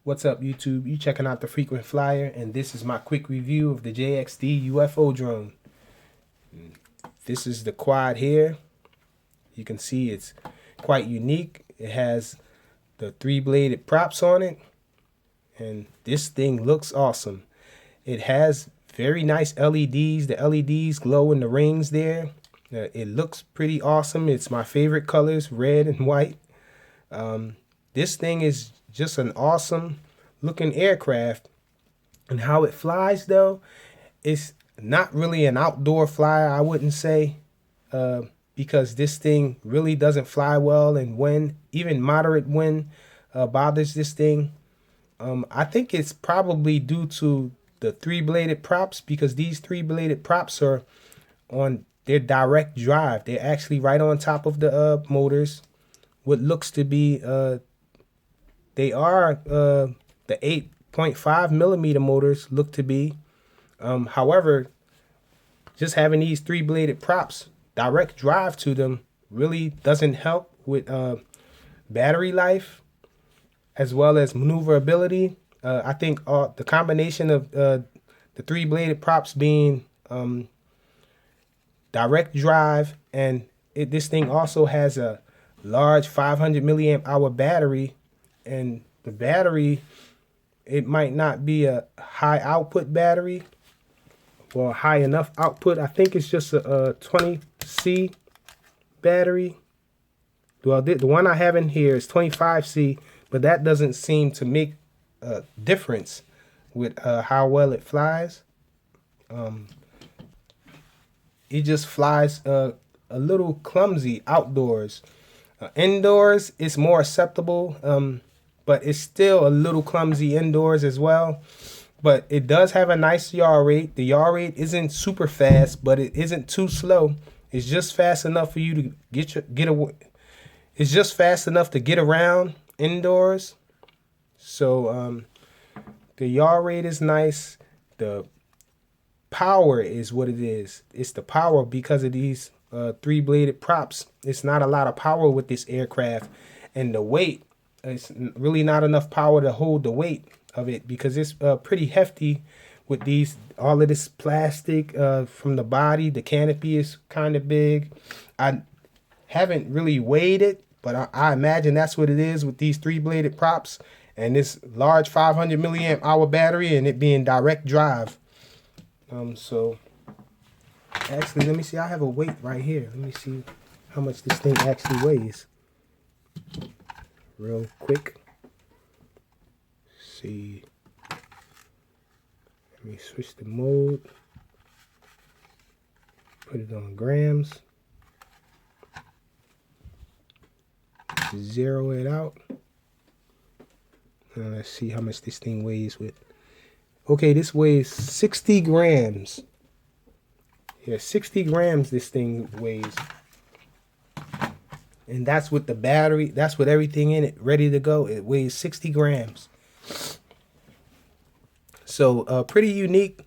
What's up, YouTube? You checking out the Frequent Flyer, and this is my quick review of the JXD UFO drone. This is the quad here. You can see it's quite unique. It has the three-bladed props on it, and this thing looks awesome. It has very nice LEDs. The LEDs glow in the rings there. It looks pretty awesome. It's my favorite colors, red and white. This thing is just an awesome looking aircraft. And how it flies, though, it's not really an outdoor flyer, I wouldn't say, because this thing really doesn't fly well, and wind, even moderate wind, bothers this thing. I think it's probably due to the three-bladed props, because these three-bladed props are on their direct drive. They're actually right on top of the motors. What looks to be they are the 8.5 millimeter motors look to be. However, just having these three-bladed props direct drive to them really doesn't help with battery life as well as maneuverability. I think the combination of the three-bladed props being direct drive, and this thing also has a large 500 milliamp hour battery, and the battery, it might not be a high output battery or high enough output. I think it's just a 20C battery. Well, the one I have in here is 25C, but that doesn't seem to make a difference with how well it flies. It just flies a little clumsy outdoors. Indoors, it's more acceptable, but it's still a little clumsy indoors as well. But it does have a nice yaw rate. The yaw rate isn't super fast, but it isn't too slow. It's just fast enough for you to get away. It's just fast enough to get around indoors. So the yaw rate is nice. The power is what it is. It's the power because of these three-bladed props. It's not a lot of power with this aircraft, and the weight, it's really not enough power to hold the weight of it because it's pretty hefty with these, all of this plastic from the body. The canopy is kind of big. I haven't really weighed it, but I imagine that's what it is with these three-bladed props and this large 500 milliamp hour battery and it being direct drive. So actually, let me see. I have a weight right here. Let me see how much this thing actually weighs. Real quick. See. Let me switch the mode. Put it on grams. Zero it out. And let's see how much this thing weighs with. Okay, this weighs 60 grams. Yeah, 60 grams this thing weighs. And that's with the battery. That's with everything in it ready to go. It weighs 60 grams. So pretty unique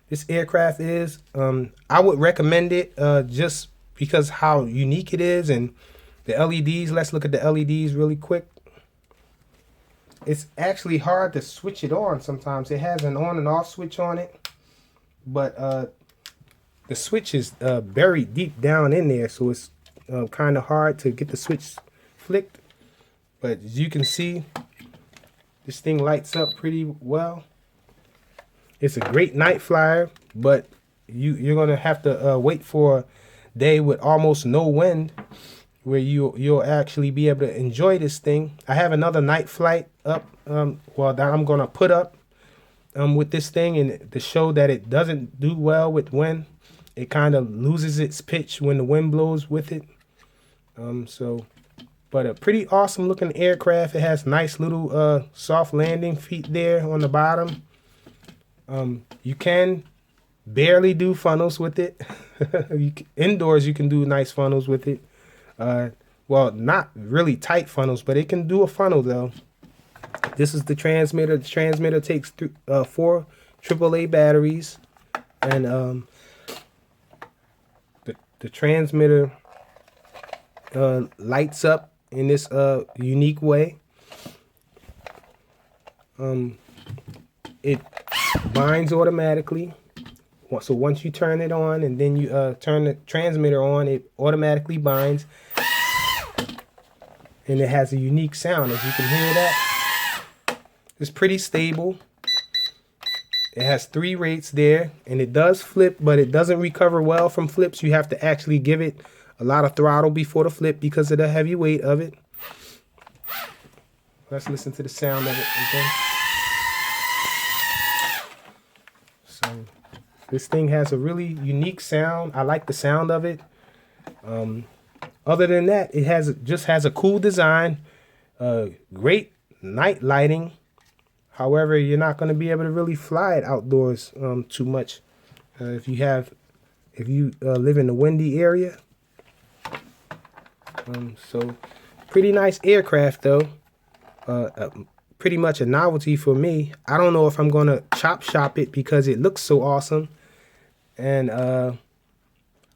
this aircraft is. I would recommend it just because how unique it is and the LEDs. Let's look at the LEDs really quick. It's actually hard to switch it on sometimes. It has an on and off switch on it, but the switch is buried deep down in there, so it's kind of hard to get the switch flicked. But as you can see, this thing lights up pretty well. It's a great night flyer, but you're gonna have to wait for a day with almost no wind where you'll actually be able to enjoy this thing. I have another night flight up, that I'm gonna put up with this thing, and to show that it doesn't do well with wind. It kind of loses its pitch when the wind blows with it. But a pretty awesome looking aircraft. It has nice little soft landing feet there on the bottom. You can barely do funnels with it. Indoors, you can do nice funnels with it. Well, not really tight funnels, but it can do a funnel though. This is the transmitter. The transmitter takes 4 AAA batteries, and the transmitter lights up in this unique way. It binds automatically. So once you turn it on and then you turn the transmitter on, it automatically binds. And it has a unique sound, as you can hear that. It's pretty stable. It has 3 rates there, and it does flip, but it doesn't recover well from flips. You have to actually give it a lot of throttle before the flip because of the heavy weight of it. Let's listen to the sound of it again. So this thing has a really unique sound. I like the sound of it. Other than that, it just has a cool design, great night lighting. However, you're not going to be able to really fly it outdoors too much if you live in a windy area. So pretty nice aircraft though. Pretty much a novelty for me. I don't know if I'm going to chop shop it because it looks so awesome. And I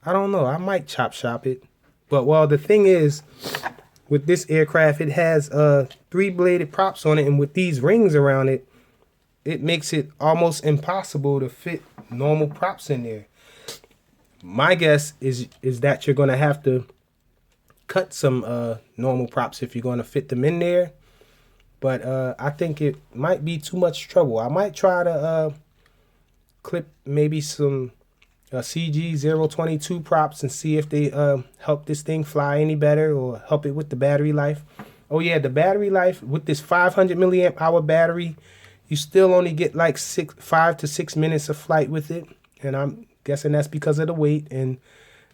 don't know. I might chop shop it. But well, the thing is, with this aircraft, it has 3-bladed props on it, and with these rings around it, it makes it almost impossible to fit normal props in there. My guess is that you're going to have to cut some normal props if you're going to fit them in there. But I think it might be too much trouble. I might try to clip maybe some CG022 props and see if they help this thing fly any better or help it with the battery life. Oh yeah, the battery life with this 500 milliamp hour battery, you still only get like 5 to 6 minutes of flight with it, and I'm guessing that's because of the weight and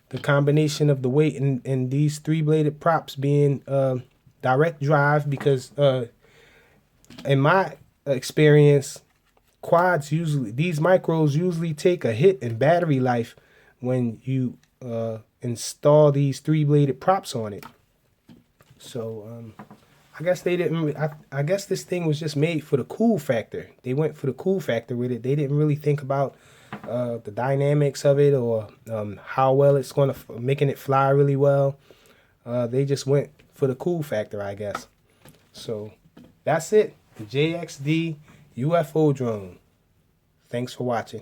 the combination of the weight and these 3-bladed props being direct drive. Because in my experience, quads these micros usually take a hit in battery life when you install these 3-bladed props on it. So I guess they didn't. I guess this thing was just made for the cool factor. They went for the cool factor with it. They didn't really think about the dynamics of it or how well it's going to making it fly really well. They just went for the cool factor, I guess. So that's it. The JXD UFO drone. Thanks for watching.